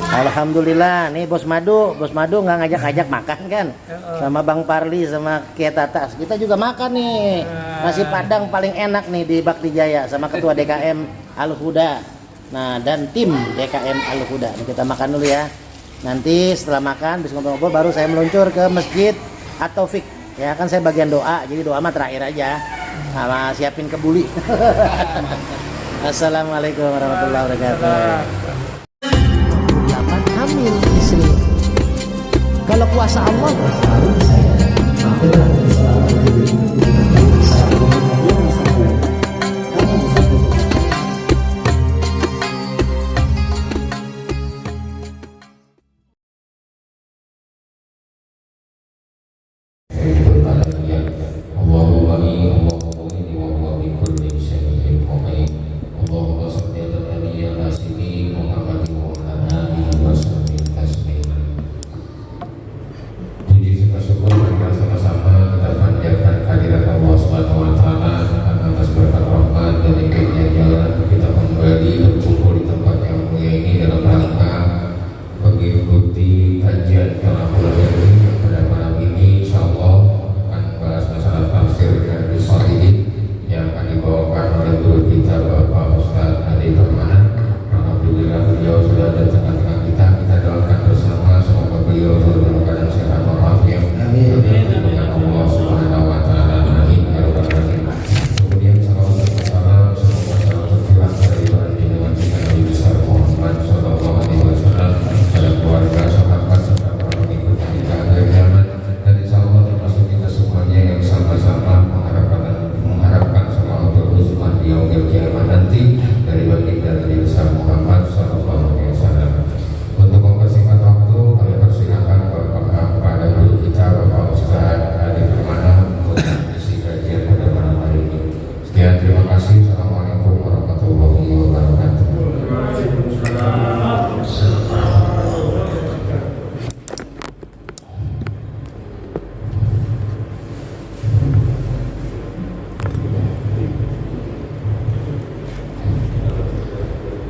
Alhamdulillah, nih Bos Madu nggak ngajak-ngajak makan kan? Sama Bang Parli sama Kia Tatas. Kita juga makan nih. Nasi Padang paling enak nih di Bakti Jaya sama Ketua DKM Al Huda. Nah, dan tim DKM Al Huda. Kita makan dulu ya. Nanti setelah makan, bisa ngobrol-ngobrol baru saya meluncur ke Masjid At-Taufik. Ya kan saya bagian doa, jadi doa mah terakhir aja. Sama siapin kebuli. Assalamualaikum warahmatullahi wabarakatuh. Hamil istri. Kalau kuasa Allah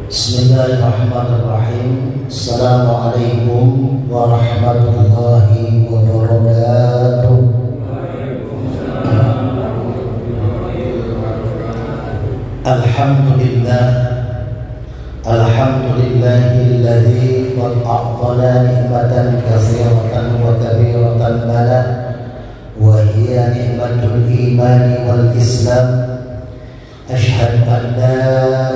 Bismillahirrahmanirrahim. Assalamualaikum warahmatullahi wabarakatuh. Alhamdulillah, alhamdulillahilladzi qad a'tana ni'matan katsiratan wa kabiratan lana wa hiya ni'matul imani wal islam. أشهد أن لا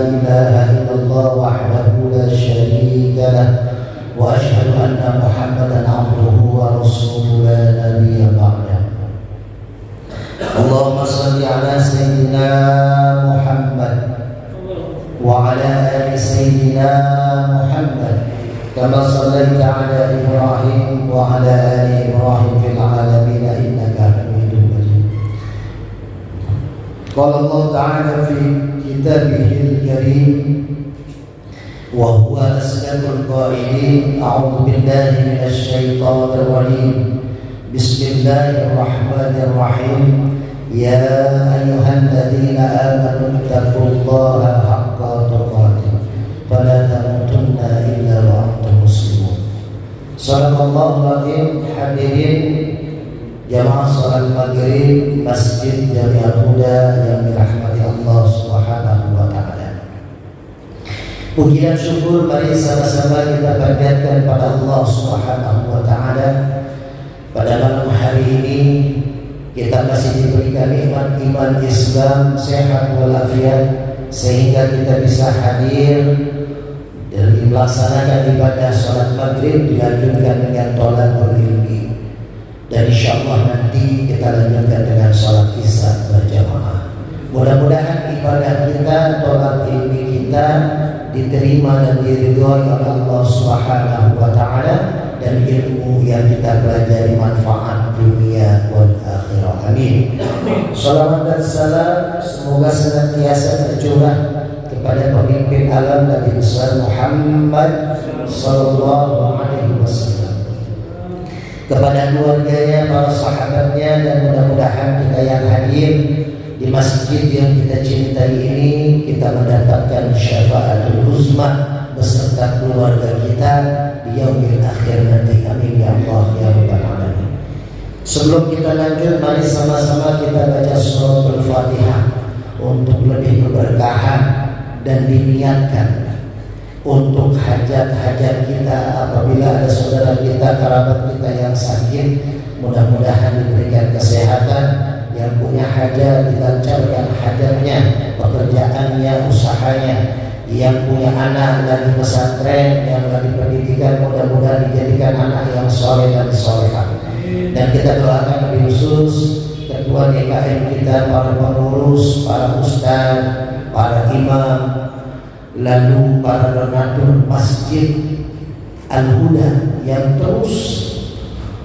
إله إلا الله وحده لا شريك له وأشهد أن محمدا عبده ورسوله لا نبي بعده. اللهم صل على سيدنا محمد وعلى آل سيدنا محمد كما صليت على إبراهيم وعلى آل إبراهيم في العالمين إنك حميد مجيد. قال الله تعالى في كتابه الكريم وهو أصدق القائلين أعوذ بالله من الشيطان الرجيم بسم الله الرحمن الرحيم يا أيها الذين آمنوا اتقوا الله حق تقاته فلا تموتن إلا وأنتم مسلمون. صدق الله العظيم. Hadirin jamaah salat maghrib Masjid Jami'al Huda yang dirahmati Allah Subhanahu wa taala. Puji dan syukur mari sama-sama kita panjatkan pada Allah Subhanahu wa taala. Pada malam hari ini kita masih diberikan nikmat iman Islam, sehat walafiat sehingga kita bisa hadir dan melaksanakan ibadah salat maghrib dilanjutkan dengan thalaqul ilmi. Dan insyaallah nanti kita lanjutkan dengan sholat isya berjamaah. Mudah-mudahan ibadah kita, tolak ilmi kita diterima dan diridhoi oleh Allah Subhanahu wa taala dan ilmu yang kita pelajari manfaat dunia wal akhirah. Amin. Shalawat dan salam semoga senantiasa tercurah kepada pemimpin alam Nabi besar Muhammad sallallahu alaihi wasallam, kepada keluarganya, para sahabatnya, dan mudah-mudahan kita yang hadir di masjid yang kita cintai ini kita mendapatkan syafaatul uzma beserta keluarga kita di yaumil akhir nanti. Amin ya Allah ya rabbal alamin. Sebelum kita lanjut, mari sama-sama kita baca suratul Fatihah untuk lebih keberkahan dan diniatkan untuk hajat-hajat kita. Apabila ada saudara kita, kerabat kita yang sakit, mudah-mudahan diberikan kesehatan. Yang punya hajat dilancarkan hajatnya, pekerjaannya, usahanya. Yang punya anak lagi pesantren, yang lagi pendidikan, mudah-mudahan dijadikan anak yang soleh dan solehah. Dan kita doakan lebih khusus ketua DKM kita, para pengurus, para ustaz, para imam, lalu para donatur Masjid Al-Huda yang terus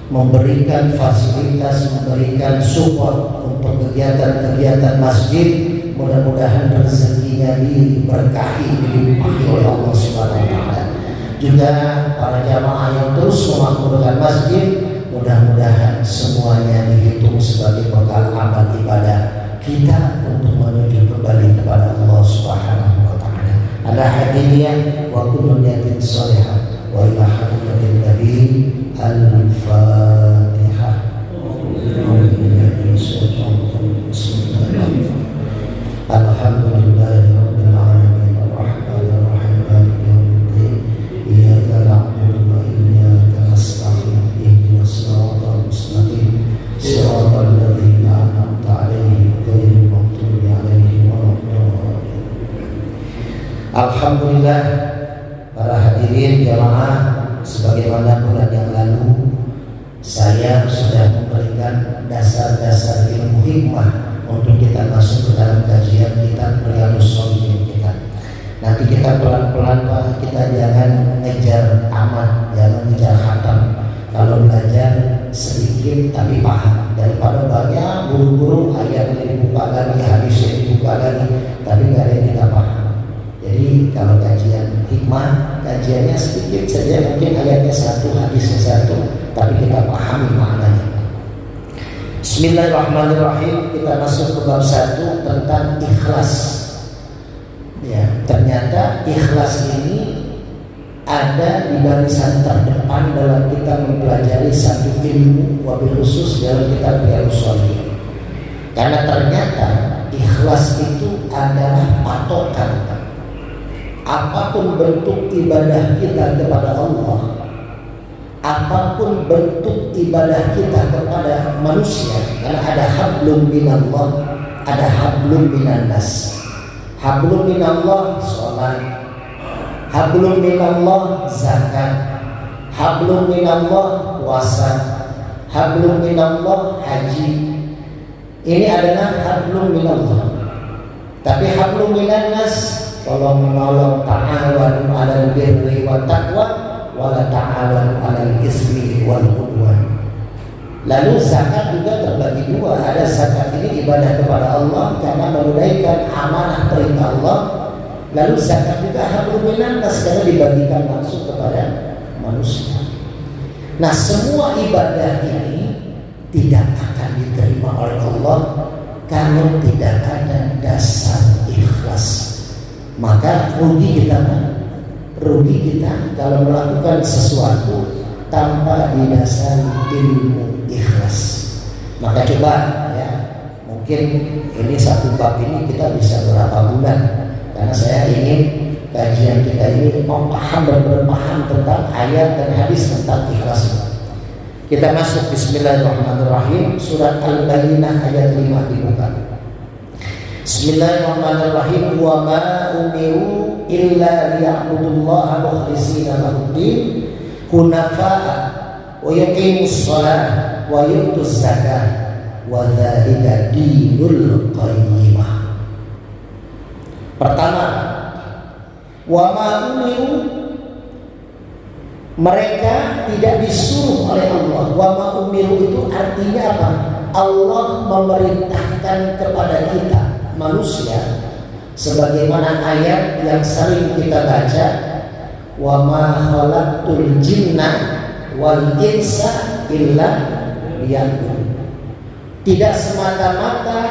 memberikan fasilitas, memberikan support untuk kegiatan-kegiatan masjid. Mudah-mudahan rezekinya diberkahi, dilimpahi oleh Allah Subhanahu wa taala. Juga para jamaah yang terus memakmurkan masjid, mudah-mudahan semuanya dihitung sebagai bekal amal ibadah kita untuk menuju kembali kepada Allah Subhanahu wa taala. Ala hadiyah wa kullu niyatin shalihah wa ila hadratin nabi al-Fatihah. Alhamdulillahi rabbil alamin arrahmanir rahim maliki yaumiddin iyyaka na'budu wa iyyaka nasta'in ihdinas siratal mustaqim siratal ladzina an'amta 'alaihim ghairil maghdubi 'alaihim waladdallin. Alhamdulillah, para hadirin jamaah, sebagaimana bulan yang lalu saya sudah memberikan dasar-dasar ilmu hikmah untuk kita masuk ke dalam kajian kitab Riyadhus Shalihin kita. Nanti kita pelan-pelan Pak, kita jangan ngejar amat, jangan ngejar khatam. Kalau belajar sedikit tapi paham, daripada banyak buru-buru ayatnya dibuka lagi, hadisnya dibuka lagi, tapi nggak ada yang kita paham. Jadi kalau kajian hikmah, kajiannya sedikit saja, mungkin ayatnya satu, hadisnya satu, tapi kita pahami maknanya. Bismillahirrahmanirrahim. Kita masuk ke bab 1 tentang ikhlas. Ya, ternyata ikhlas ini ada di barisan terdepan dalam kita mempelajari satu ilmu, wabil khusus dalam kitab Riyadhus Shalihin. Karena ternyata ikhlas itu adalah patokan apapun bentuk ibadah kita kepada Allah, apapun bentuk ibadah kita kepada manusia. Karena ada hablum minallah, ada hablum minannas. Hablum minallah sholat, hablum minallah zakat, hablum minallah puasa, hablum minallah haji. Ini adalah hablum minallah. Tapi hablum minannas, tolong menolong, ta'awanu 'alal birri wat taqwa wala ta'awanu 'alal ismi wal 'udwan. Lalu zakat juga terbagi dua. Ada zakat ini ibadah kepada Allah karena menunaikan amanah perintah Allah. Lalu zakat juga hablum minannas karena dibagikan langsung kepada manusia. Nah, semua ibadah ini tidak akan diterima oleh Allah kalau tidak ada dasar ikhlas. Maka rugi kita, kalau melakukan sesuatu tanpa didasari ilmu ikhlas. Maka coba ya, mungkin ini satu bab ini kita bisa berapa bulan, karena saya ingin kajian kita ini paham dan berpaham tentang ayat dan hadis tentang ikhlas ini. Kita masuk. Bismillahirrahmanirrahim. Surat Al-Bayyinah ayat 5 dibuka. Bismillahirrahmanirrahim. Wa ma umiru illa liya'budullaha mukhlishina lahud-din hunafa'a wa yuqimus shalah wa yutuz zakah wa dzalika dinul qayyimah. Pertama, wa ma umiru, mereka tidak disuruh oleh Allah. Wa ma umiru itu artinya apa? Allah memerintahkan kepada kita manusia, sebagaimana ayat yang sering kita baca, wa ma khalaqtul jinna wal insa illa liya'budun. Tidak semata-mata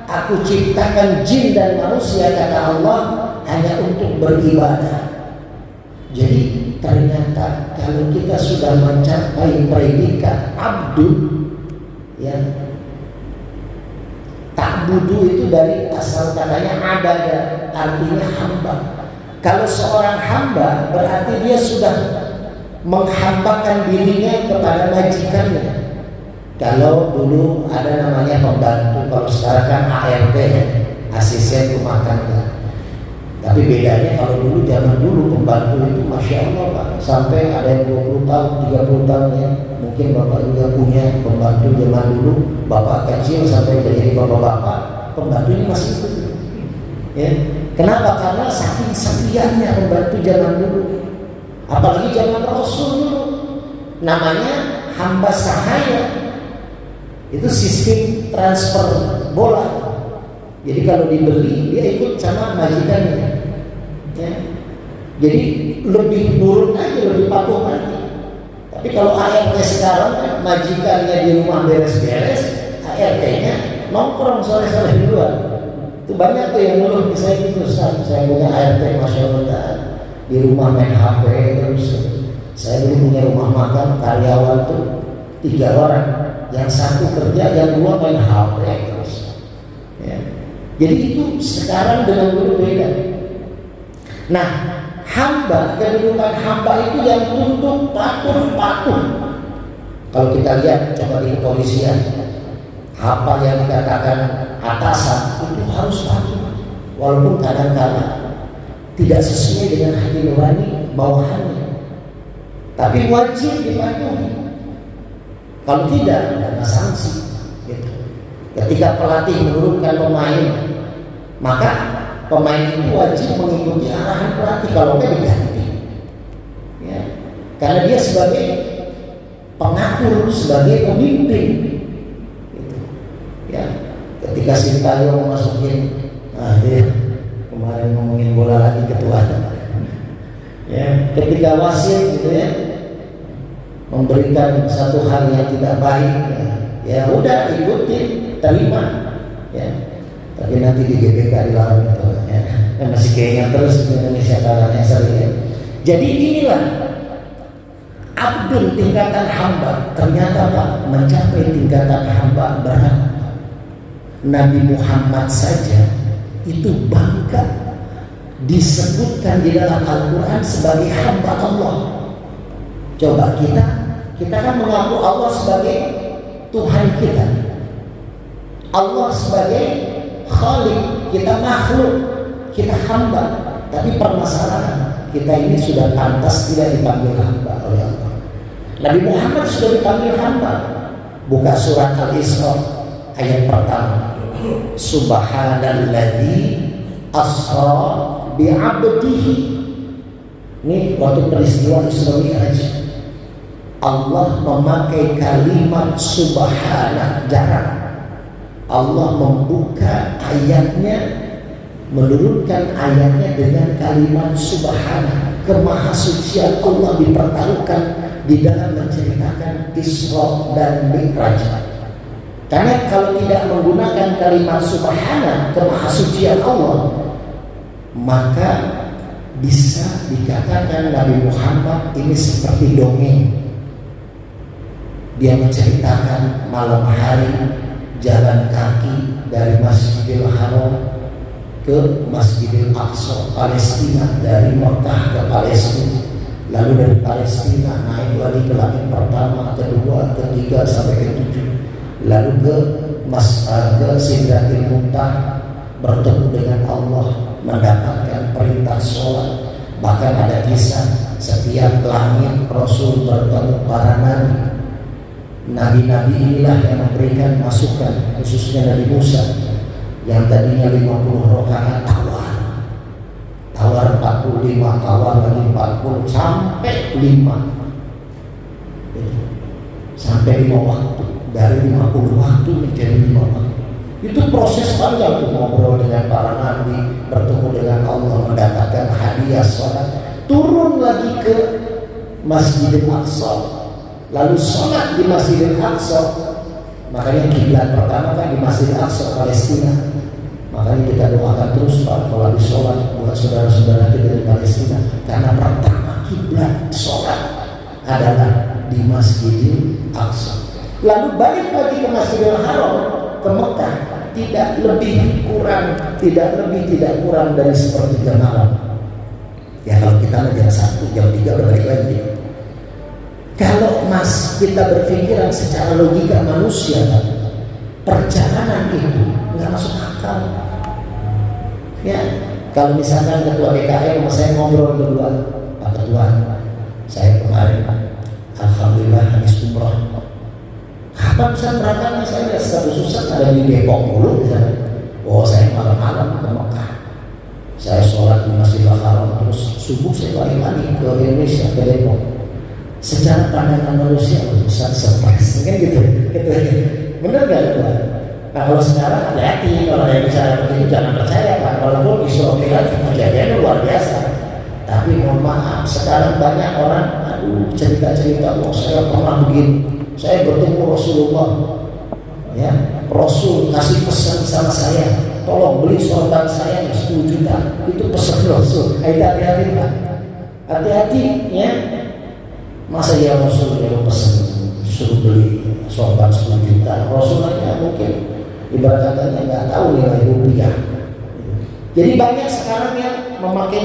aku ciptakan jin dan manusia, kata Allah, hanya untuk beribadah. Jadi ternyata kalau kita sudah mencapai predikat abdul, ya, ta'budu itu dari asal katanya abada, artinya hamba. Kalau seorang hamba berarti dia sudah menghambakan dirinya kepada majikannya. Kalau dulu ada namanya pembantu, kalau sekarang kan ART, asisten rumah tangga. Tapi bedanya kalau dulu, zaman dulu pembantu itu Masya Allah Pak, sampai ada yang 20 tahun, 30 tahun ya. Mungkin Bapak juga punya pembantu zaman dulu, Bapak kecil sampai jadi bapak-bapak, pembantu ini masih ikut ya. Kenapa? Karena saking setianya pembantu zaman dulu. Apalagi zaman Rasul dulu, namanya hamba sahaya. Itu sistem transfer bola. Jadi kalau dibeli dia ikut sama majikannya. Ya. Jadi lebih nurut aja, lebih patuh lagi. Tapi kalau ART sekarang kan majikannya di rumah beres-beres, ART-nya nongkrong sore-sore di luar. Itu banyak tuh yang ngeluh, misalnya gitu, saya punya ART Masya Allah di rumah main HP terus. Saya dulu punya rumah makan, karyawan tuh 3 orang, yang 1 kerja, yang 2 main HP terus. Ya. Jadi itu sekarang dengan dulu beda. Nah, hamba, kedudukan hamba itu yang tunduk, patuh. Kalau kita lihat coba di kepolisian, apa yang dikatakan atasan itu harus patuh, walaupun kadang-kadang tidak sesuai dengan hati nurani bawahannya, tapi wajib dipatuhi. Kalau tidak, ada sanksi. Gitu. Ketika pelatih menurunkan pemain, maka pemain itu wajib mengikuti arahan pelatih, kalau enggak diganti. Ya. Karena dia sebagai pengatur, sebagai pemimpin. Gitu. Ya. Ketika Sintayong masukin, dia kemarin ngomongin bola lagi ketua. Ya. Ketika wasit gitu ya, memberikan satu hal yang tidak baik, ya udah ikutin, terima. Ya. Tapi nanti di GBK dilarang itu ya. Masih kayaknya terus Indonesia kalahnya sering ya. Jadi inilah abdul, tingkatan hamba. Ternyata Pak, mencapai tingkatan hamba berat. Nabi Muhammad saja itu bangga disebutkan di dalam Al-Quran sebagai hamba Allah. Coba kita kan mengaku Allah sebagai Tuhan kita, Allah sebagai Khalik, kita makhluk, kita hamba. Tapi permasalahan kita ini sudah pantas tidak dipanggil hamba oleh Allah. Nabi Muhammad sudah dipanggil hamba. Buka surat Al-Isra ayat pertama. Subhanalladzi asra bi'abdihi. Ini waktu peristiwa Isra Mi'raj. Allah memakai kalimat subhana, jarang. Allah membuka ayatnya, menurunkan ayatnya dengan kalimat subhana. Kemahasucian Allah dipertaruhkan di dalam menceritakan Isra dan Mi'raj. Karena kalau tidak menggunakan kalimat subhana, kemahasucian Allah, maka bisa dikatakan Nabi Muhammad ini seperti dongeng. Dia menceritakan malam hari jalan kaki dari Masjidil Haram ke Masjidil Aqsa, Palestina, dari Mekah ke Palestina, lalu dari Palestina naik lagi ke langit pertama, kedua, ketiga sampai ke-7, lalu ke Sidratil Muntaha, bertemu dengan Allah, mendapatkan perintah sholat. Bahkan ada kisah setiap langit Rasul bertemu para nabi. Nabi-nabi inilah yang memberikan masukan, khususnya Nabi Musa yang tadinya 50 rakaat tawar 45, tawar lagi 40 sampai 5, sampai 5 waktu, dari 50 waktu menjadi 5 waktu. Itu proses panjang tuh, ngobrol dengan para nabi, bertemu dengan Allah, mendapatkan hadiah sholat, turun lagi ke Masjidil Aqsa, lalu sholat di Masjidil Aqsa. Makanya kiblat pertama kan di Masjidil Aqsa, Palestina. Makanya kita doakan terus Pak, kalau habis sholat buat saudara-saudara kita di Palestina, karena pertama kiblat sholat adalah di Masjidil Aqsa. Lalu balik lagi ke Masjidil Haram, ke Mekah, tidak lebih tidak kurang dari sepertiga malam. Ya kalau kita jam 1, jam 3 udah balik lagi. Kalau kita berpikiran secara logika manusia, perjalanan itu nggak masuk akal. Ya, kalau misalkan ketua DKM sama saya ngobrol berdua, Pak Ketua, saya kemarin alhamdulillah habis umroh. Kapan bisa berangkatnya? Saya lihat status susah ada di Depok mulu misalnya. Oh saya malam-malam ke Mekah. Saya sholat di Masjidil Haram, terus subuh saya balik lagi ke Indonesia, ke Depok. Secara pandangan manusia Ustaz stres, kan gitu. Bener gak itu? Nah kalau sekarang hati-hati, kalau ada yang bicara begitu jangan percaya Pak. Walaupun Isra Mi'raj kejadiannya luar biasa. Tapi mohon maaf, sekarang banyak orang cerita-cerita, oh saya pernah begini, saya bertemu Rasulullah, ya Rasul kasih pesan sama saya, tolong beli sorban saya 10 juta, itu pesan Rasul. Hati-hati Pak, hati-hati ya. Masa ya Rasul yang pesan suruh beli sorban 10 juta, Rasulnya mungkin ibarat katanya nggak tahu nilai rupiah. Jadi banyak sekarang yang memakai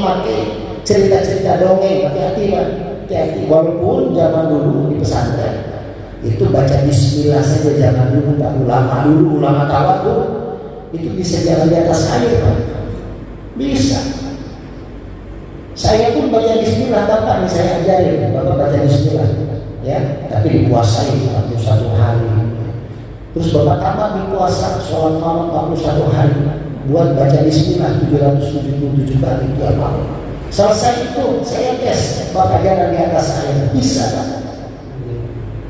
cerita-cerita dongeng. Hati-hati Pak, hati-hati. Walaupun zaman dulu di pesantren itu baca bismillah saja, zaman dulu Pak, ulama tawadhu itu bisa jalan di atas air Pak, bisa. Saya pun baca bismillah, Bapak nih saya ajarin, Bapak baca bismillah ya, tapi dipuasai 41 hari. Terus Bapak tamat di puasa sholat malam 41 hari, buat baca bismillah 777 kali tiap malam. Selesai itu saya tes, Bapak jalan di atas air, bisa Pak.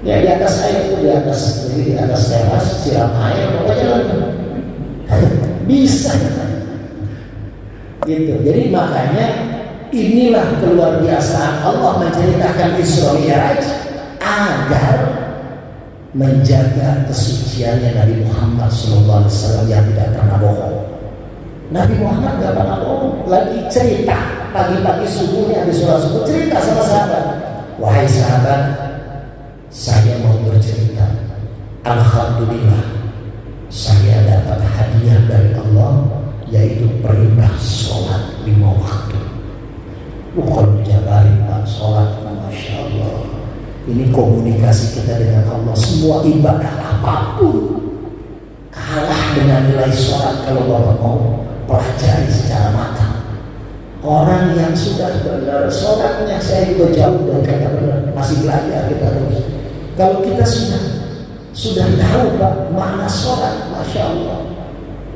Ya di atas air itu di atas teras siram air, Bapak jalan bisa gitu. Jadi makanya inilah keluar biasaan Allah menceritakan Isra Mi'raj agar menjaga kesuciannya Nabi Muhammad SAW yang tidak pernah bohong. Nabi Muhammad tidak pernah bohong. Lagi cerita pagi-pagi subuhnya habis sholat subuh, cerita sama sahabat, wahai sahabat, saya mau bercerita, alhamdulillah saya dapat hadiah dari Allah, yaitu perintah sholat 5 waktu. Kalau dijabarin Pak sholat, Masya Allah, ini komunikasi kita dengan Allah. Semua ibadah apapun kalah dengan nilai sholat kalau Bapak mau pelajari secara matang. Orang yang sudah benar sholatnya, saya juga jauh dari kata benar, masih belajar kita terus. Kalau kita sudah tahu Pak makna sholat, Masya Allah,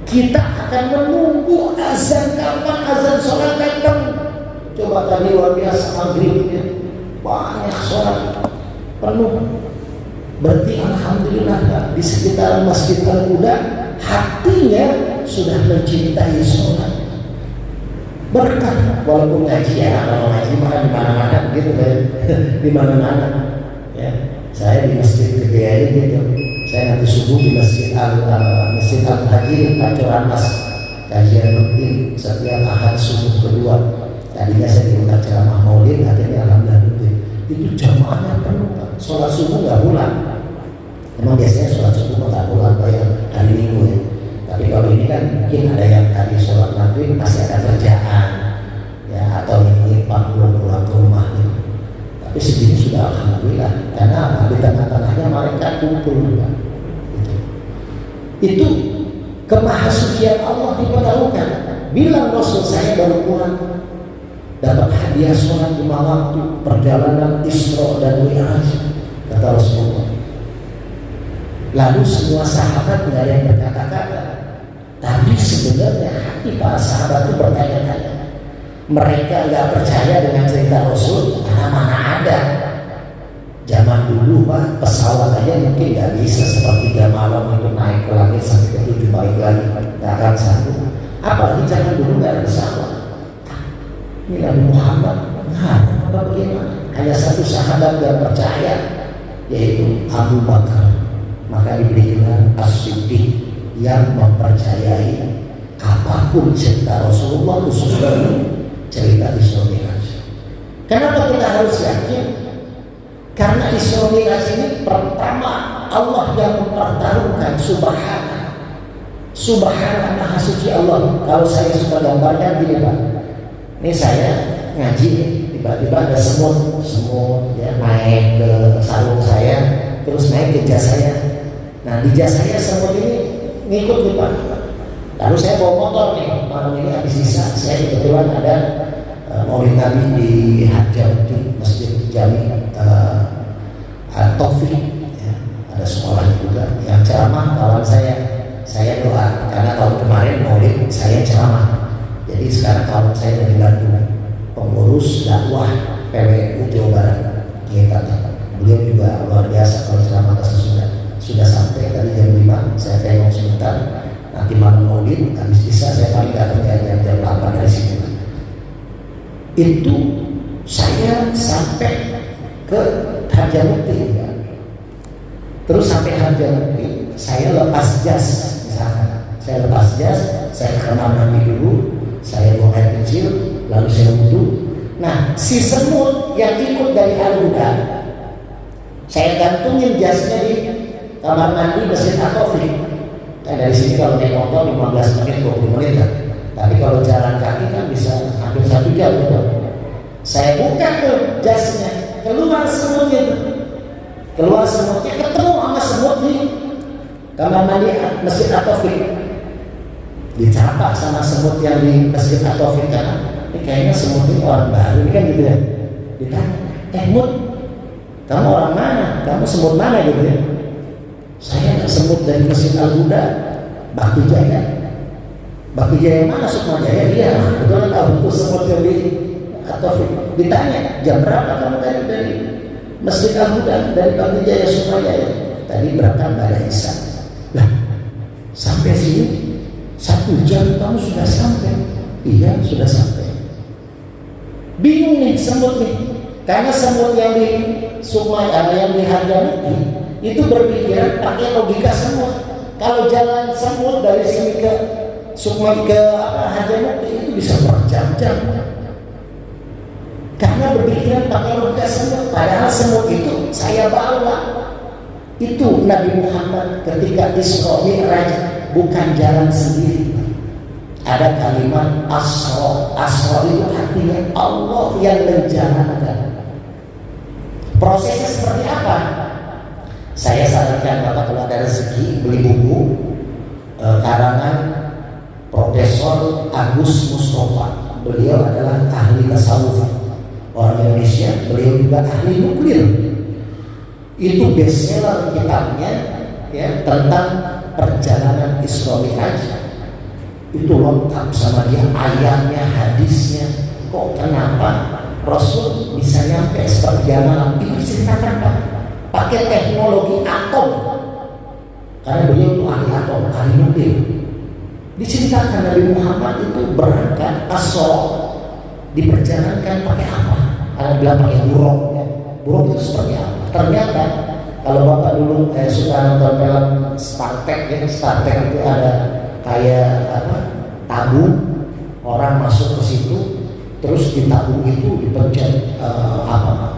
kita akan menunggu azan, kapan azan sholat datang. Coba tadi luar biasa maghribnya banyak sholat penuh. Berarti alhamdulillah Pak, di sekitar Masjid Al-Huda hatinya sudah mencintai sholat. Berkah, walaupun ngaji ya, kalau ngaji mah di mana-mana gitu kan, di mana-mana. Ya, saya di Masjid Gede aja gitu. Saya nanti subuh di Masjid Al-Hajir Pancoran Mas, kajian rutin setiap Ahad subuh kedua. Tadinya saya diundang ceramah maulid, akhirnya alhamdulillah itu jamaahnya penuh Pak. Sholat subuh nggak pulang. Emang biasanya sholat subuh nggak pulang kayak hari Minggu ya. Tapi kalau ini kan mungkin ada yang tadi sholat maghrib masih ada kerjaan ya, atau ini belum pulang ke rumah gitu. Tapi segini sudah alhamdulillah, karena di tengah-tengahnya mereka kumpul Pak. Itu kemahasucian Allah dipertaruhkan. Bilang Rasul, saya baru pulang dapat hadiah sholat 5 waktu, perjalanan Isra dan Mi'raj, kata Rasulullah. Lalu semua sahabat nggak ada yang berkata-kata, tapi sebenarnya hati para sahabat itu bertanya-tanya. Mereka nggak percaya dengan cerita Rasul karena mana ada. Zaman dulu Pak, pesawat aja mungkin nggak bisa sepertiga malam itu naik ke langit sampai ke 7 balik lagi, nggak akan sanggup. Apalagi zaman dulu nggak ada pesawat. Ini Nabi Muhammad, apa bagaimana? Hanya satu sahabat yang percaya, yaitu Abu Bakar. Maka diberi gelar As-Siddiq, yang mempercayai apapun cerita Rasulullah, khususnya cerita Isra Mi'raj. Kenapa kita harus yakin? Karena Isra Mi'raj ini pertama Allah yang mempertaruhkan Subhana Maha Suci Allah. Kalau saya suka gambarkan gini Pak, ini saya ngaji, tiba-tiba ada semut ya naik ke sarung saya, terus naik ke jas saya. Nah di jas saya semut ini ngikut nih Pak. Lalu saya bawa motor nih, malam ini habis isya, saya kebetulan ada Maulid Nabi di Hadjah Masjid Jami Taufik, ya, ada sekolahnya juga yang ceramah kawan saya doa karena tahun kemarin Maulid saya ceramah, jadi sekarang kawan saya dari Bandung, pengurus dakwah PWU Jawa Barat kita, beliau juga luar biasa kalau ceramah sudah sampai tadi jam 5, saya tengok sebentar, nanti malam Maulid habis isya saya paling datang jam 8 dari sini. Itu saya sampai ke Harjamukti ya. Terus sampai Harjamukti saya lepas jas, misalkan saya lepas jas, saya ke kamar mandi dulu, saya buang air kecil, lalu saya wudhu. Nah si semut yang ikut dari Al-Huda, saya gantungin jasnya di kamar mandi Masjid At-Taufik. Nah, dari sini kalau naik motor 15 menit 20 menit kan. Tapi kalau jalan kaki kan bisa hampir 1 jam gitu. Saya buka tuh jasnya, keluar semutnya, ketemu sama semut di kamar mandi Masjid At-Taufik. Dicapak sama semut yang di Masjid At-Taufik karena ini kayaknya semut ini orang baru, ini kan gitu ya. Ditanya, Mut, kamu orang mana? Kamu semut mana gitu ya? Saya semut dari Masjid Al-Huda, Bakti Jaya. Bakti Jaya mana? Sukma Jaya? Iya, betul tahu itu semut yang di At-Taufik. Ditanya, jam berapa kamu dari Masjid Al-Huda, dari Bakti Jaya Sukma Jaya? Tadi berangkat pada isya. Lah, sampai sini 1 jam kamu sudah sampai? Iya, sudah sampai. Bingung nih semut nih, karena semut yang di Sukma yang di Harjamukti itu berpikiran pakai logika semut. Kalau jalan semut dari sini ke Sukma ke Harjamukti itu bisa berjam-jam. Karena berpikiran pakai logika semut. Padahal semut itu saya bawa. Itu Nabi Muhammad ketika Isra Mi'raj bukan jalan sendiri. Ada kalimat Asra. Asra itu artinya Allah yang menjalankan. Prosesnya seperti apa? Saya sarankan Bapak kalau ada rezeki beli buku karangan Profesor Agus Mustafa. Beliau adalah ahli tasawuf orang Indonesia. Beliau juga ahli nuklir. Itu bestseller kitabnya ya tentang perjalanan Isra Mi'raj. Itu lengkap sama dia ayatnya, hadisnya. Kok kenapa Rasul bisa nyampe sepertiga malam? Itu diceritakan Pak. Pakai teknologi atom, karena beliau itu ahli atom, ahli nuklir. Diceritakan Nabi Muhammad itu berangkat Asra, diperjalankan pakai apa? Ada bilang pakai buruk. Buruk itu seperti apa? Ternyata kalau Bapak dulu suka nonton film Star Trek ya, Star Trek itu ada kayak apa? Tabung, orang masuk ke situ, terus di tabung itu dipencet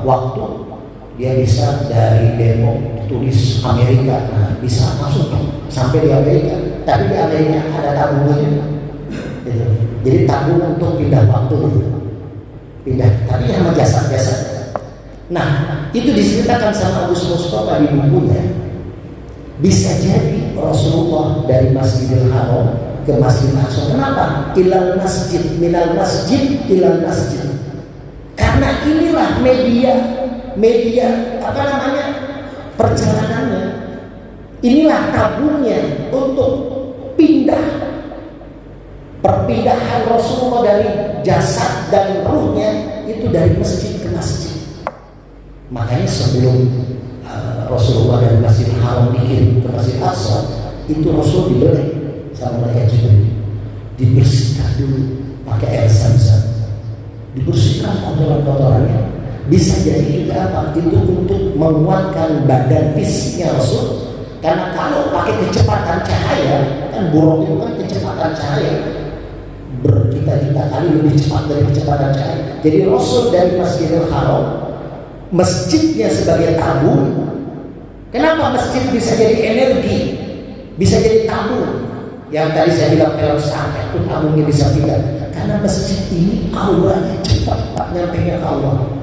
waktu. Dia bisa dari Depok tulis Amerika, nah bisa masuk sampai di Amerika. Tapi di Amerika ada tabungnya, gitu. Jadi tabung untuk pindah waktu, pindah. Tapi sama jasa-jasa. Nah itu diceritakan sama Agus Mustafa di bukunya. Bisa jadi Rasulullah dari Masjidil Haram ke Masjidil Aqsa. Kenapa? Ilal masjid, minal masjid, ilal masjid. Karena inilah media apa namanya perjalanannya, inilah tabungnya untuk perpindahan Rasulullah dari jasad dan ruhnya itu dari masjid ke masjid. Makanya sebelum Rasulullah dari Masjidil Haram dikirim ke Masjid Aqsa, itu Rasul dibeli sama malaikat Jibril, dibersihkan dulu pakai air Zam-Zam, dibersihkan kotoran-kotorannya. Bisa jadi juga apa? Itu untuk menguatkan badan fisiknya Rasul. Karena kalau pakai kecepatan cahaya, kan burung itu kan kecepatan cahaya berjuta-juta kali lebih cepat dari kecepatan cahaya. Jadi Rasul dari Masjidil Haram, masjidnya sebagai tabung. Kenapa masjid bisa jadi energi, bisa jadi tabung? Yang tadi saya bilang film sampai itu tabungnya bisa pindah. Karena masjid ini auranya cepat Pak, nyampainya ke Allah.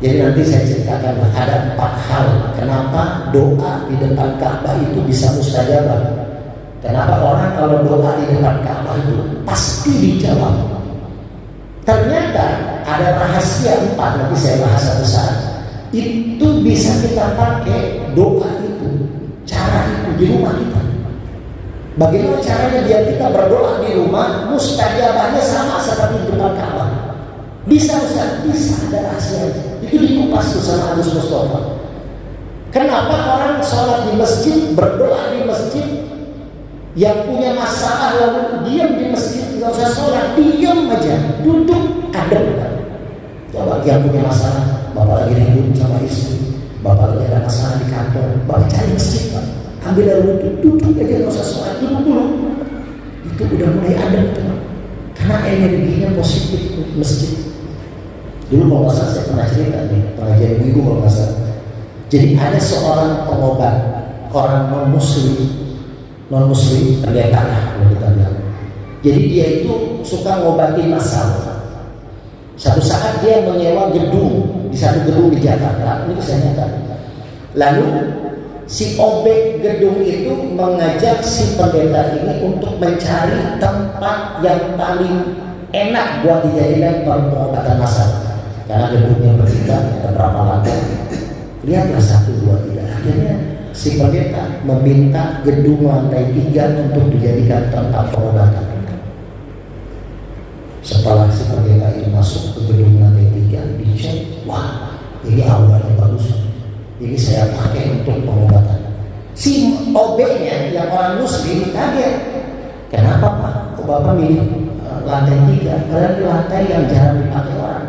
Jadi nanti saya ceritakan ada 4 hal kenapa doa di depan Ka'bah itu bisa mustajabah. Kenapa orang kalau doa di depan Ka'bah itu pasti dijawab. Ternyata ada rahasia 4, nanti saya bahas satu saat. Itu bisa kita pakai doa itu, cara itu di rumah kita. Bagaimana caranya biar kita berdoa di rumah mustajabahnya sama seperti di depan Ka'bah? Bisa Ustaz? Bisa, ada rahasianya. Itu dikupas tuh sama Agus Mustafa. Kenapa orang sholat di masjid, berdoa di masjid, yang punya masalah lalu diam di masjid, nggak usah sholat, diam aja, duduk, adem kan? Coba yang punya masalah, bapak lagi ribut sama istri, bapak lagi ada masalah di kantor, bapak cari masjid Pak, ambil air wudhu, duduk aja nggak usah sholat, duduk dulu. Itu udah mulai adem tuh, karena energinya positif masjid. Dulu kalau nggak salah saya pernah cerita nih, pengajian ibu kalau nggak salah. Jadi ada seorang pengobat, orang non muslim pendeta lah kalau kita bilang. Jadi dia itu suka ngobati masalah. Satu saat dia menyewa gedung di satu gedung di Jakarta, ini kisah nyata. Lalu si objek gedung itu mengajak si pendeta ini untuk mencari tempat yang paling enak buat dijadikan pengobatan masalah. Karena gedungnya bertingkat, ada berapa lantai. Lihatlah 1, 2, 3. Akhirnya si pendeta meminta gedung lantai 3 untuk dijadikan tempat pengobatan. Setelah si pendeta itu masuk ke gedung lantai 3, dicek, wah ini auranya bagus, ini saya pakai untuk pengobatan. Si obeknya yang orang muslim kaget, kenapa Pak? Kok Bapak milih lantai 3? Karena di lantai yang jarang dipakai orang.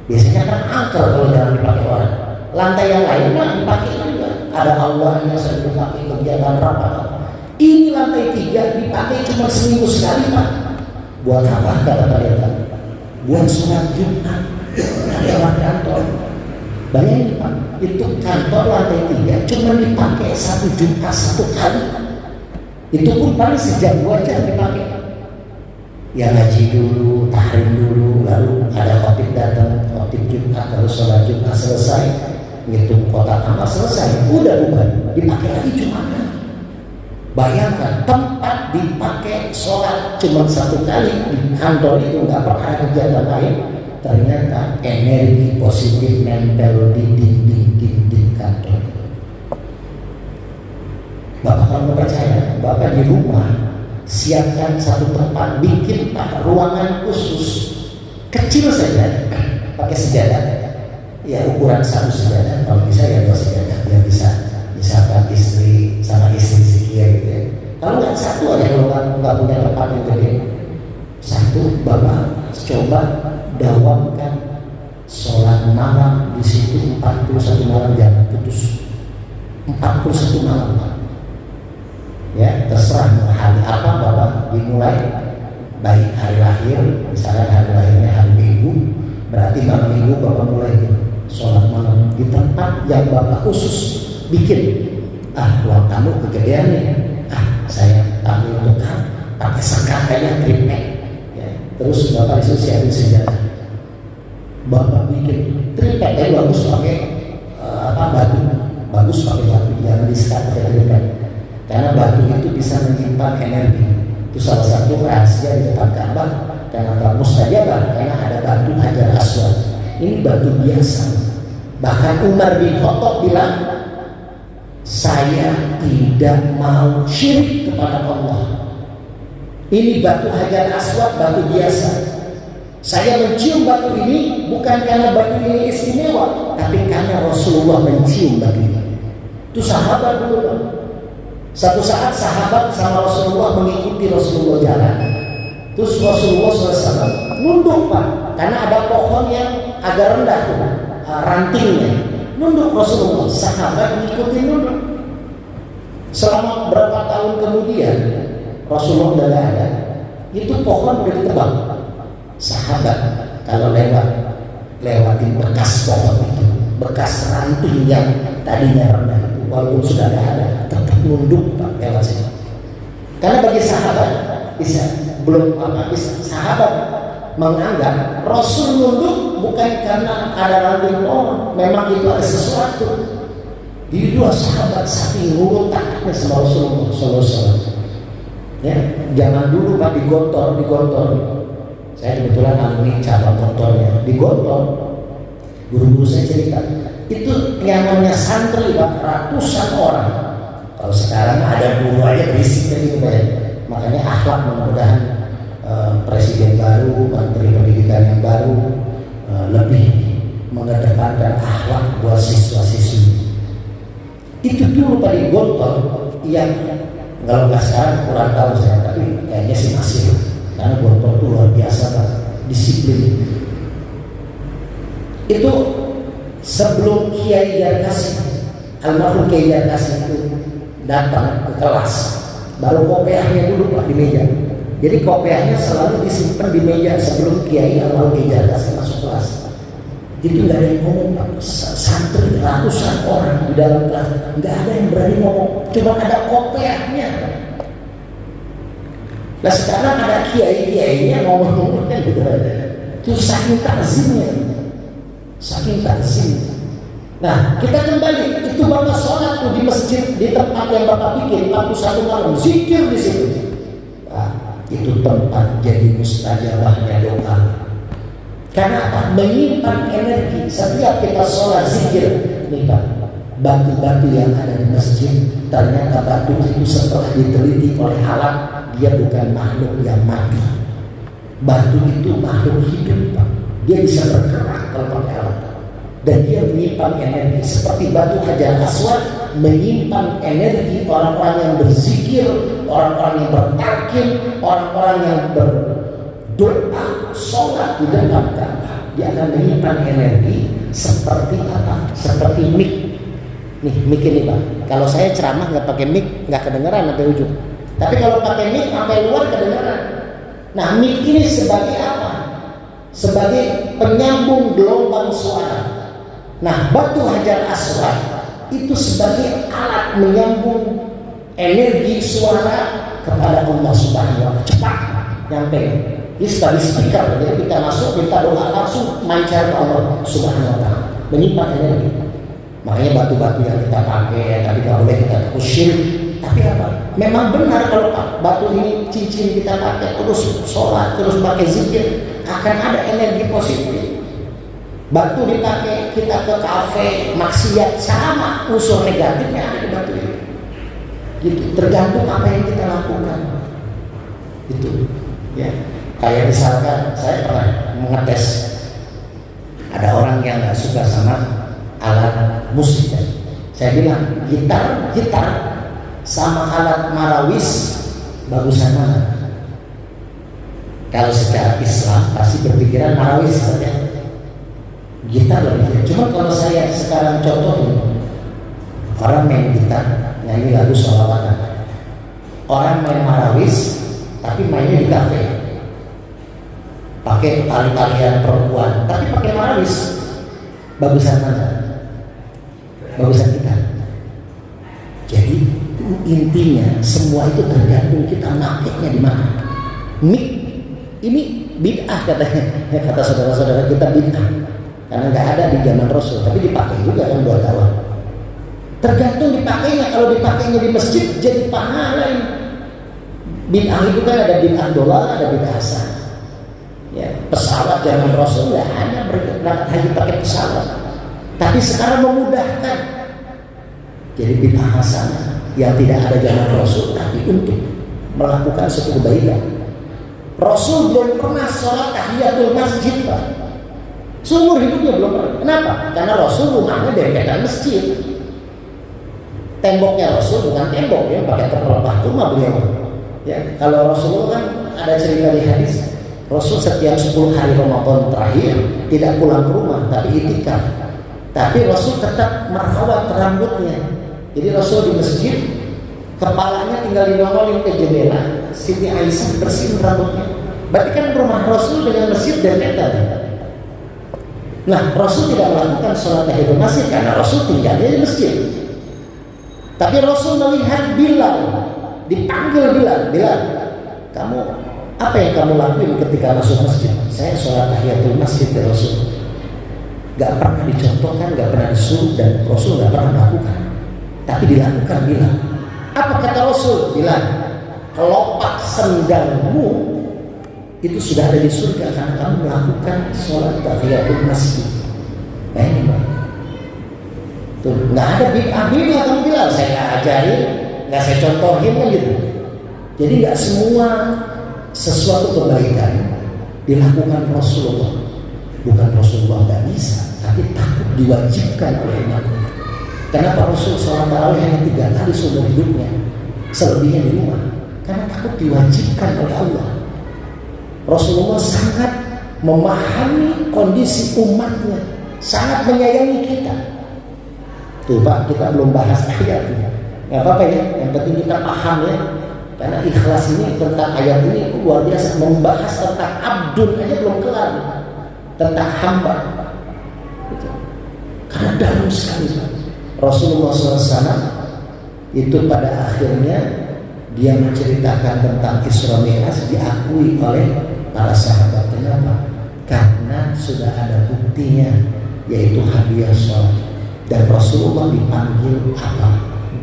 Biasanya kan angker kalau jarang dipakai orang. Lantai yang lain mah dipakai juga. Ada Allahnya sering dipakai kegiatan rapat. Ini lantai 3 dipakai cuma seminggu sekali Pak. Buat apa kata pendeta? Buat sholat Jumat. Karyawan kantor. Bayangin Pak, itu kantor lantai 3 cuma dipakai 1 Jumat 1 kali. Itu pun paling sejam 2 jam dipakai. Ya ngaji dulu, tahrim dulu, lalu ada khotib datang, khotib Jumat, lalu sholat Jumat selesai, ngitung kotak amal selesai, udah bukan, dipakai lagi Jumat. Bayangkan tempat dipakai sholat cuma 1 kali di kantor itu nggak pernah ada kegiatan lain, ternyata energi positif nempel di dinding kantor. Bapak kalau nggak percaya, Bapak di rumah siapkan 1 tempat, bikin ruangan khusus kecil saja, pakai sejadah, ya ukuran 1 sejadah, kalau bisa ya 2 sejadah, biar bisa misalkan istri sama istri sekian gitu ya. Kalau nggak 1 aja, kalau nggak punya tempat yang gede, 1 Bapak coba dawamkan sholat malam di situ 41 malam, jangan putus 41 malam. Ya, terserah hari apa Bapak dimulai, baik hari lahir, misalnya hari lahirnya hari Minggu, berarti malam Minggu Bapak mulai sholat malam di tempat yang Bapak khusus bikin. Ruang tamu kegedean nih, saya tamu untuk pakai sekat aja triplek, ya. Terus Bapak disuruh siapin sejadah, Bapak bikin triplek bagus pakai batu, bagus pakai batu, jangan disekat pakai triplek. Karena batu itu bisa menyimpan energi. Itu salah satu rahasia di depan Ka'bah. Kenapa mustajabah? Karena ada batu Hajar Aswad. Ini batu biasa. Bahkan Umar bin Khattab bilang, saya tidak mau syirik kepada Allah. Ini batu Hajar Aswad, batu biasa. Saya mencium batu ini bukan karena batu ini istimewa, tapi karena Rasulullah mencium batu ini. Itu sahabat dulu Pak. Satu saat sahabat sama Rasulullah mengikuti Rasulullah jalan. Terus Rasulullah SAW nunduk Pak, karena ada pohon yang agak rendah tuh, rantingnya. Nunduk Rasulullah, sahabat mengikuti nunduk. Selama berapa tahun kemudian Rasulullah udah gak ada. itu pohon udah ditebang. Sahabat kalau lewatin bekas pohon itu, bekas ranting yang tadinya rendah itu, walaupun sudah ada, tetap nunduk Pak lewat sini. Karena bagi sahabat sahabat menganggap Rasul nunduk bukan karena ada ranting pohon, memang itu ada sesuatu. Di dua sahabat saking nurut taatnya sama Rasulullah SAW. Ya, jangan dulu Pak digontor. Saya kebetulan alumni cabang gontornya, digontor. Guru-guru saya cerita, itu yang namanya santri Pak, ratusan orang. Kalau sekarang ada guru aja berisik gitu Pak. Makanya akhlak mudah-mudahan presiden baru, menteri pendidikan yang baru lebih mengedepankan akhlak buat siswa-siswi. Itu dulu Pak digontor yang kalau nggak sekarang kurang tahu saya, tapi kayaknya sih masih, karena gontor itu luar biasa Pak, disiplin. Itu sebelum Kiai Jarkasi, almarhum Kiai Jarkasi itu datang ke kelas, baru kopiahnya dulu Pak di meja. Jadi kopiahnya selalu disimpan di meja sebelum Kiai almarhum Kiai Jarkasi masuk kelas. Itu nggak ada yang ngomong Pak, santri ratusan orang di dalam kelas, nggak ada yang berani ngomong, cuma ada kopiahnya. Nah sekarang ada kiai-kiainya ngomong kan gitu. Itu saking takzimnya. Nah kita kembali, itu Bapak sholat tuh di masjid, di tempat yang Bapak bikin 41 malam, zikir di situ. Nah, itu tempat jadi mustajabahnya doa. Karena apa? Menyimpan energi. Setiap kita sholat zikir, nih Pak, batu-batu yang ada di masjid, ternyata batu itu setelah diteliti oleh alat, dia bukan makhluk yang mati. Batu itu makhluk hidup Pak. Dia bisa bergerak kalau pakai alat. Dan dia menyimpan energi. Seperti batu Hajar Aswad menyimpan energi orang-orang yang berzikir, orang-orang yang bertakbir, orang-orang yang berdoa, sholat di depan Ka'bah. Dia akan menyimpan energi seperti apa? Seperti mic. Nih mic ini Pak. Kalau saya ceramah nggak pakai mic, nggak kedengeran sampai ujung. Tapi kalau pakai mic sampai luar kedengeran. Nah mic ini sebagai apa? Sebagai penyambung gelombang suara. Nah batu Hajar Aswad itu sebagai alat menyambung energi suara kepada Allah Subhanahu wa Ta'ala. Cepat nyampe. Ini sebagai speaker, jadi kita masuk, minta doa langsung mancar ke Allah Subhanahu wa Ta'ala, menyimpan energi. Makanya batu-batu yang kita pakai, tapi nggak boleh kita kusir. Tapi apa? Memang benar kalau batu ini cincin kita pakai terus sholat, terus pakai zikir, akan ada energi positif. Batu dipakai kita ke kafe, maksiat, sama unsur negatifnya ada di batu ini. Gitu, tergantung apa yang kita lakukan. Itu, ya. Kayak misalkan saya pernah mengetes, ada orang yang nggak suka sama alat musik. Saya bilang gitar sama alat marawis bagusan mana? Kalau secara Islam pasti berpikiran marawis saja. Gitar lebih. Cuma kalau saya sekarang contohin, orang main gitar nyanyi lagu sholawatan, orang main marawis tapi mainnya di kafe, pakai tali-talian perempuan tapi pakai marawis, bagusan mana? Bagusan gitar. Jadi intinya semua itu tergantung kita makainya di mana. Mic ini bid'ah katanya, kata saudara-saudara kita bid'ah karena nggak ada di zaman Rasul, tapi dipakai juga kan buat dakwah. Tergantung dipakainya. Kalau dipakainya di masjid jadi pahala. Bid'ah itu kan ada bid'ah dolar, ada bid'ah hasan. Ya, pesawat zaman Rasul nggak ada berangkat haji pakai pesawat, tapi sekarang memudahkan. Jadi bid'ah hasanah yang tidak ada zaman Rasul, tapi untuk melakukan suatu kebaikan. Rasul belum pernah sholat tahiyatul masjid Pak. Seumur hidupnya belum pernah. Kenapa? Karena Rasul rumahnya dempetan masjid. Temboknya Rasul bukan tembok yang pakai terpelepah rumah beliau. Ya, kalau Rasulullah kan ada cerita di hadis, Rasul setiap 10 hari Ramadan terakhir tidak pulang ke rumah, tapi itikaf. Tapi Rasul tetap merawat rambutnya. Jadi Rasul di masjid, kepalanya tinggal dinongolin ke jendela, Siti Aisyah bersihin rambutnya. Berarti kan rumah Rasul dengan masjid dekat. Nah, Rasul tidak melakukan sholat tahiyatul masjid karena Rasul tinggalnya di masjid. Tapi Rasul melihat Bilal, dipanggil Bilal, kamu apa yang kamu lakuin ketika masuk masjid? Saya sholat tahiyatul masjid ya Rasul. Gak pernah dicontohkan, gak pernah disuruh, dan Rasul gak pernah melakukan. Tapi dilakukan Bilal. Apa kata Rasul? Bilal, kelopak sendalmu itu sudah ada di surga karena kamu melakukan sholat tahiyatul masjid. Bayangin Pak. Tuh, nggak ada bid'ah kamu bilang saya nggak ajarin, nggak saya contohin kan gitu. Jadi nggak semua sesuatu kebaikan dilakukan Rasulullah. Bukan Rasulullah nggak bisa, tapi takut diwajibkan oleh umat. Kenapa Rasul sholat tarawih hanya 3 kali seumur hidupnya, selebihnya di rumah? Karena takut diwajibkan oleh Allah. Rasulullah sangat memahami kondisi umatnya, sangat menyayangi kita. Tuh Pak, kita belum bahas ayatnya. Nggak apa-apa ya, yang penting kita paham ya. Karena ikhlas ini tentang ayat ini luar biasa. Membahas tentang abdun aja belum kelar. Tentang hamba. Gitu. Karena dalam sekali Pak. Rasulullah SAW itu pada akhirnya dia menceritakan tentang Isra Mi'raj diakui oleh para sahabat. Kenapa? Karena sudah ada buktinya, yaitu hadiah sholat. Dan Rasulullah dipanggil apa?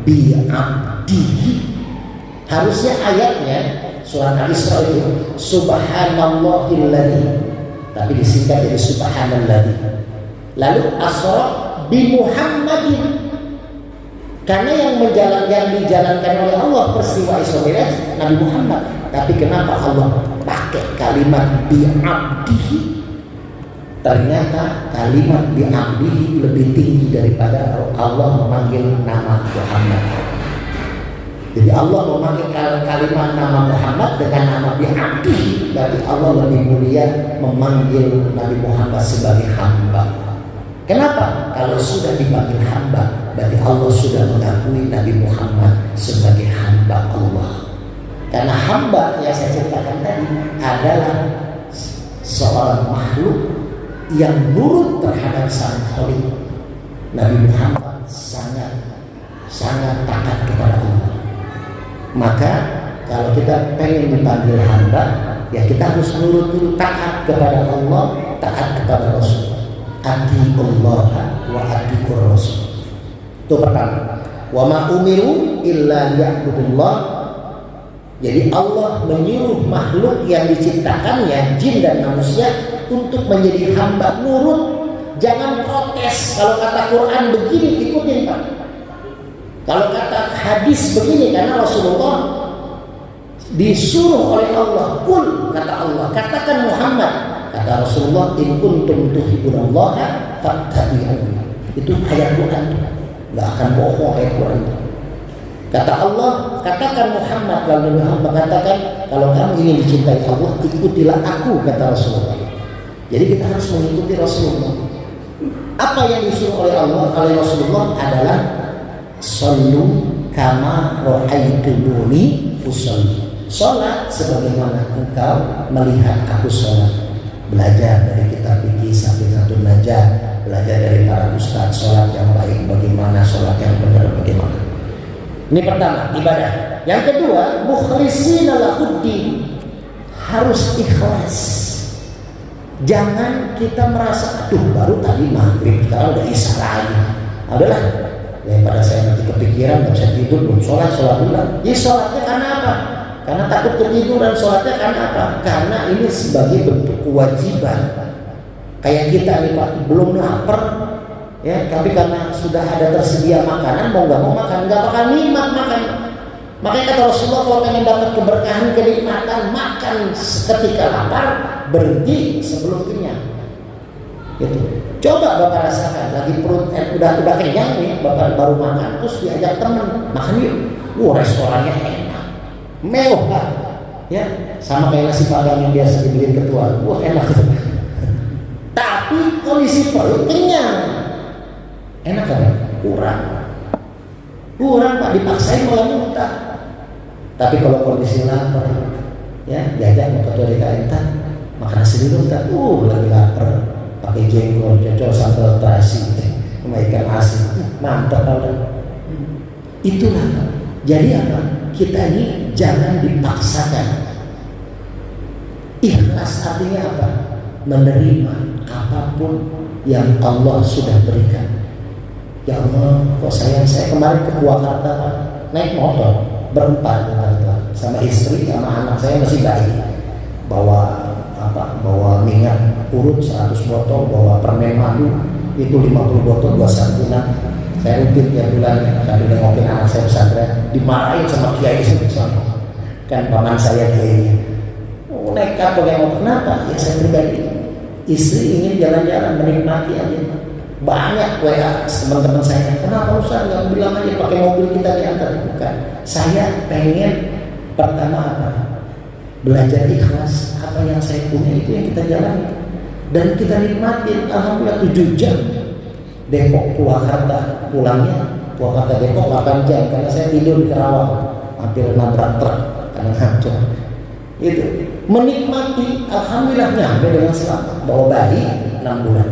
Bi'abdihi. Harusnya ayatnya surat Al-Isra itu Subhanallahilladzi, tapi disingkat jadi Subhanalladzi. Lalu Asra bi Muhammadin, karena yang dijalankan oleh Allah peristiwa Isra Mi'raj Nabi Muhammad. Tapi kenapa Allah pakai kalimat bi'abdihi? Ternyata kalimat bi'abdihi lebih tinggi daripada Allah memanggil nama Muhammad. Jadi Allah memanggil kalimat nama Muhammad dengan nama bi'abdihi, berarti Allah lebih mulia memanggil Nabi Muhammad sebagai hamba. Kenapa? Kalau sudah dipanggil hamba, berarti Allah sudah mengakui Nabi Muhammad sebagai hamba Allah. Karena hamba yang saya ceritakan tadi adalah seorang makhluk yang nurut terhadap Sang Khaliq. Nabi Muhammad sangat taat kepada Allah. Maka kalau kita pengen dipanggil hamba, ya kita harus nurut taat kepada Allah, taat kepada Rasul. Atiullah wa atiur Rasul. Itu pertama. Wa ma umiru illa liya'budullah. Jadi Allah menyuruh makhluk yang diciptakannya, jin dan manusia, untuk menjadi hamba, nurut. Jangan protes. Kalau kata Quran begini, ikutin Pak. Kalau kata hadis begini, karena Rasulullah disuruh oleh Allah. Kul, kata Allah, katakan Muhammad. Kata Rasulullah, in kuntum tuhibbunallaha fattabi'uni. Itu ayat Quran. Enggak akan bohong ayat Quran. Kata Allah, katakan Muhammad, lalu Muhammad mengatakan, kalau kamu ingin dicintai Allah, ikutilah aku, kata Rasulullah. Jadi kita harus mengikuti Rasulullah. Apa yang disuruh oleh Allah, oleh Rasulullah adalah sallu kama ra'aitumuni usolli. Salat sebagaimana engkau melihat aku salat. Belajar dari kitab fikih Safinatun Najah, belajar dari para ustaz salat yang baik bagaimana, salat yang benar bagaimana. Ini pertama, ibadah. Yang kedua, mukhlishina lahuddin, harus ikhlas. Jangan kita merasa, aduh baru tadi maghrib, sekarang udah isya lagi. Adalah daripada saya nanti kepikiran, nggak bisa tidur, belum sholat dulu. Ya sholatnya karena apa? Karena takut ketiduran. Sholatnya karena apa? Karena ini sebagai bentuk kewajiban. Kayak kita nih Pak, belum lapar, ya, tapi karena sudah ada tersedia makanan, mau nggak mau makan, nggak bakal nikmat makan. Makanya kata Rasulullah, kalau pengen dapat keberkahan, kenikmatan, makan ketika lapar, berhenti sebelum kenyang. Gitu. Coba Bapak rasakan, lagi perut udah kenyang nih, Bapak baru makan, terus diajak teman makan yuk. Restorannya enak, mewah, ya, sama kayak nasi padang yang biasa dibikin ketua. Enak. Tapi kondisi perut kenyang, enak kan? Kurang Pak, dipaksain malah muntah. Tapi kalau kondisi lapar, ya diajak mau ketua DKM makan nasi dulu lagi lapar, pakai jengkol, cocok sambal terasi, sama ikan asin, mantap kalau. Itulah. Jadi apa? Kita ini jangan dipaksakan. Ikhlas artinya apa? Menerima apapun yang Allah sudah berikan. Ya Allah, kok saya kemarin ke Purwakarta naik motor berempat sama istri sama anak saya masih bayi, bawa minyak urut 100 botol, bawa permen madu itu 50 botol buat santunan. Saya rutin tiap bulan sambil nengokin anak saya pesantren, dimarahin sama kiai sana. Kan paman saya kiai, nekat pakai motor. Kenapa? Ya saya pribadi, istri ingin jalan-jalan menikmati aja. Banyak WA teman-teman saya, kenapa Ustaz nggak bilang aja pakai mobil kita diantar? Bukan, saya pengen pertama apa? Belajar ikhlas. Apa yang saya punya itu yang kita jalani dan kita nikmatin. Alhamdulillah 7 jam Depok Purwakarta, pulangnya Purwakarta Depok 8 jam karena saya tidur di Kerawang, hampir nabrak truk karena hancur. Itu menikmati, alhamdulillah nyampe dengan selamat, bawa bayi 6 bulan.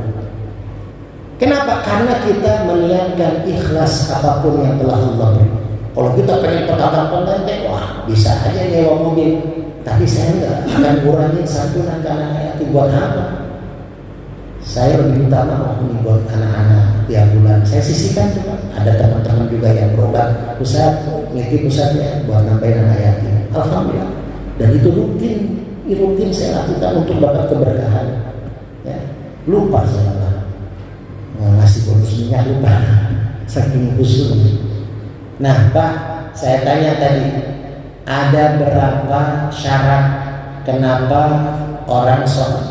Kenapa? Karena kita meniatkan ikhlas apapun yang telah Allah beri. Kalau kita pengen petang-petang, wah bisa aja nyewa mobil. Tapi saya enggak akan kurangi santunan ke anak-anak yatim. Buat apa? Saya lebih utama ini buat anak-anak tiap bulan. Saya sisihkan juga. Ada teman-teman juga yang berobat, Ustaz, ngitip Ustaznya buat nambahin anak yatim. Alhamdulillah. Dan itu rutin saya lakukan untuk dapat keberkahan. Ya. Lupa saya ngasih bonus minyak, lupa saking khusus. Nah Pak, saya tanya tadi, ada berapa syarat kenapa orang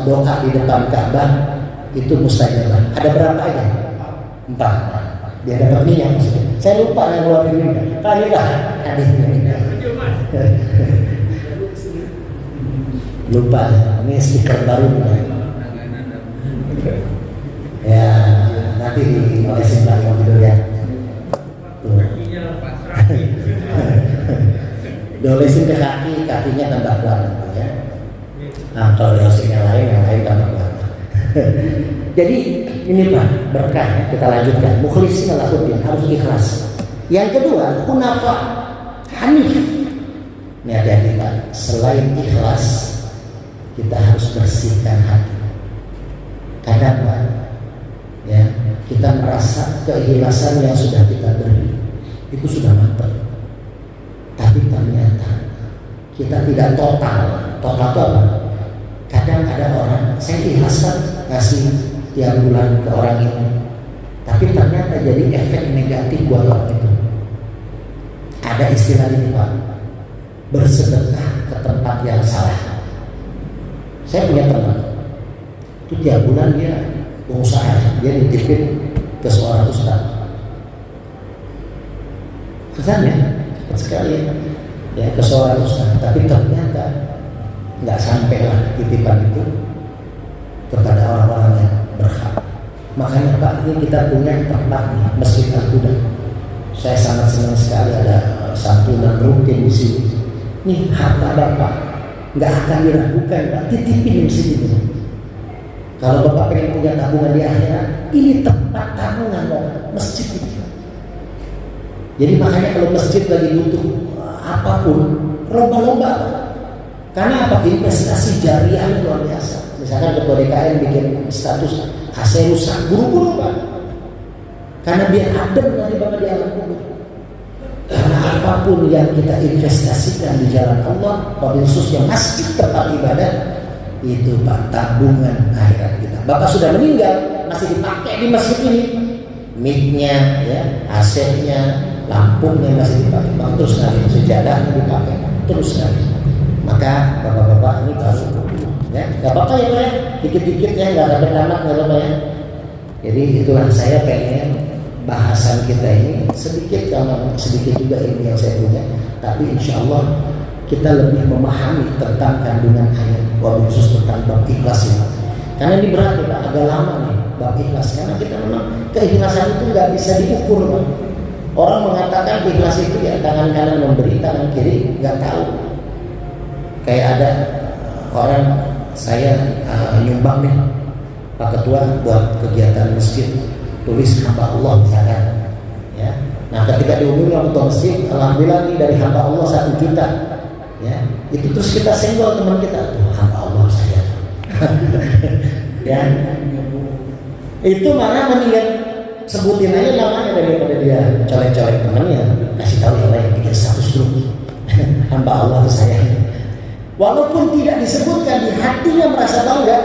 doa di depan Ka'bah itu mustajabah? Ada berapa aja? 4. Dia dapat minyak maksudnya. Saya lupa yang keluar minyak. Kali Pak, hadisnya lupa. Ini stiker baru ya. Nanti diolesin lagi dulu ya. Diolesin ke kaki, kakinya tambah kuat ya. Nah kalau diolesin yang lain tambah kuat. Jadi ini Pak, berkah ya. Kita lanjutkan. Mukhlisin lahuddin, harus ikhlas. Yang kedua, hunafa, hanif. Ini hati-hati Pak. Selain ikhlas, kita harus bersihkan hati. Kadang Pak, ya kita merasa keikhlasan yang sudah kita beri itu sudah mantap, tapi ternyata kita tidak total itu apa? Kadang ada orang saya ikhlaskan ngasih tiap bulan ke orang ini, tapi ternyata jadi efek negatif buat orang itu. Ada istilah ini Pak, bersedekah ke tempat yang salah. Saya punya teman itu tiap bulan dia pengusaha, dia nitipin ke seorang ustaz. Kesannya cepat sekali ya ke seorang ustaz, tapi ternyata nggak sampailah titipan itu kepada orang-orang yang berhak. Makanya Pak, ini kita punya tempat nih, Masjid Al-Huda. Saya sangat senang sekali ada santunan rutin di sini. Nih harta Bapak nggak akan diragukan Pak, titipin di sini. Kalau Bapak pengen punya tabungan di akhirat, ini tempat tabungan Bapak, masjid ini. Jadi makanya kalau masjid lagi butuh apapun, lomba-lomba. Karena apa? Investasi jariah luar biasa. Misalkan ketua DKM bikin status AC rusak, buru-buru Pak. Karena biar adem nanti Bapak di alam kubur. Karena apapun yang kita investasikan di jalan Allah, khususnya masjid tempat ibadah, itu Pak tabungan akhirat kita. Bapak sudah meninggal, masih dipakai di masjid ini, mic-nya, ya, AC-nya, lampunya masih dipakai, Pak, terus sekali, sejadahnya dipakai, terus sekali. Maka bapak-bapak ini baru, ya, nggak apa-apa ya Pak ya, dikit-dikit ya, nggak sampai tamat, nggak apa-apa ya. Jadi itulah saya pengen bahasan kita ini sedikit, karena sedikit juga ilmu yang saya punya, tapi insya Allah kita lebih memahami tentang kandungan ayat, wabil khusus tentang bab ikhlas ini. Karena ini berat ya Pak, agak lama nih bab ikhlas. Karena kita memang keikhlasan itu nggak bisa diukur Pak. Orang mengatakan ikhlas itu ya tangan kanan memberi, tangan kiri nggak tahu. Kayak ada orang, saya nyumbang nih Pak Ketua buat kegiatan masjid, tulis hamba Allah misalkan, ya. Nah ketika diumumkan oleh ketua masjid, alhamdulillah ini dari hamba Allah 1 juta, ya. Itu terus kita senggol teman kita, hamba Allah saya, ya. Itu mana mendingan sebutin aja namanya daripada dia colek-colek temannya, kasih tahu yang lain, bikin status grup, hamba Allah itu saya. Walaupun tidak disebutkan, di hatinya merasa bangga.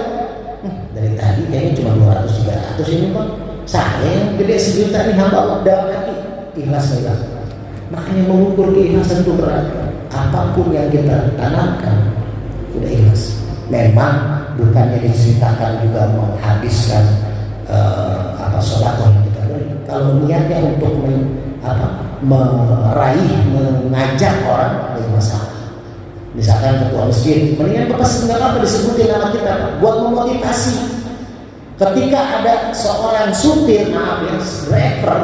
Dari tadi kayaknya cuma 200-300 ini Bang, saya yang gede 1 juta nih hamba Allah, dalam hati ikhlas. Makanya mengukur keikhlasan itu berat. Apapun yang kita tanamkan udah ikhlas. Memang bukannya diceritakan juga menghabiskan sedekah yang kita beri. Kalau niatnya untuk meraih, mengajak orang, ada masalah. Misalkan ketua masjid, mendingan Bapak nggak apa disebutin nama kita, buat memotivasi. Ketika ada seorang supir, maaf ya, driver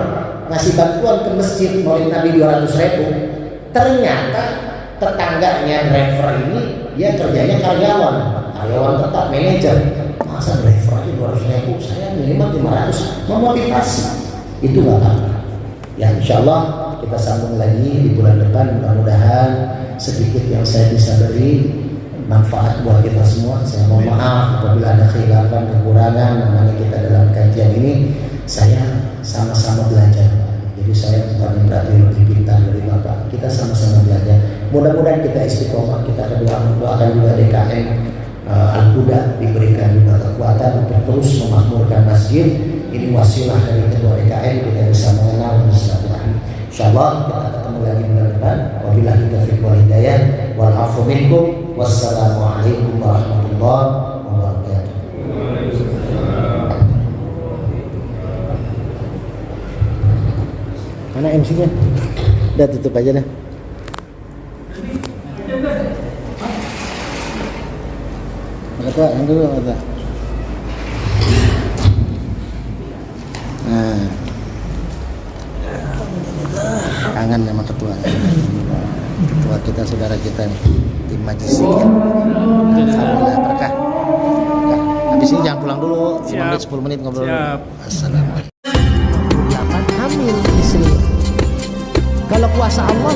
ngasih bantuan ke masjid Maulid Nabi 200.000, ternyata tetangganya driver ini dia kerjanya karyawan tetap, manajer. Masa driver aja 200.000, saya minimal 500, memotivasi. Itu nggak apa-apa. Ya insya Allah kita sambung lagi di bulan depan, mudah-mudahan sedikit yang saya bisa beri manfaat buat kita semua. Saya mohon maaf apabila ada khilafan, kekurangan, namanya kita dalam kajian ini saya sama-sama belajar. Jadi saya bukan yang berarti lebih pintar dari Bapak, kita sama-sama belajar. Mudah-mudahan kita istiqomah, kita doakan juga DKM Al-Huda diberikan juga kekuatan untuk terus memakmurkan masjid. Ini wasilah dari ketua DKM, kita bisa mengenal bersilaturahmi. Insyaallah kita ketemu lagi bulan depan. Wabillahi taufiq wal hidayah wal afu minkum. Wassalamualaikum warahmatullahi wabarakatuh. Mana MC-nya? Udah tutup aja dah. Ketua yang dulu kata. Nah, kangen sama ketua. Ketua kita, saudara kita nih, tim Majlis Zikir. Alhamdulillah berkah. Habis ini jangan pulang dulu, 10 menit ngobrol. Siap. Assalamualaikum. 8 hamil istri. Kalau kuasa Allah,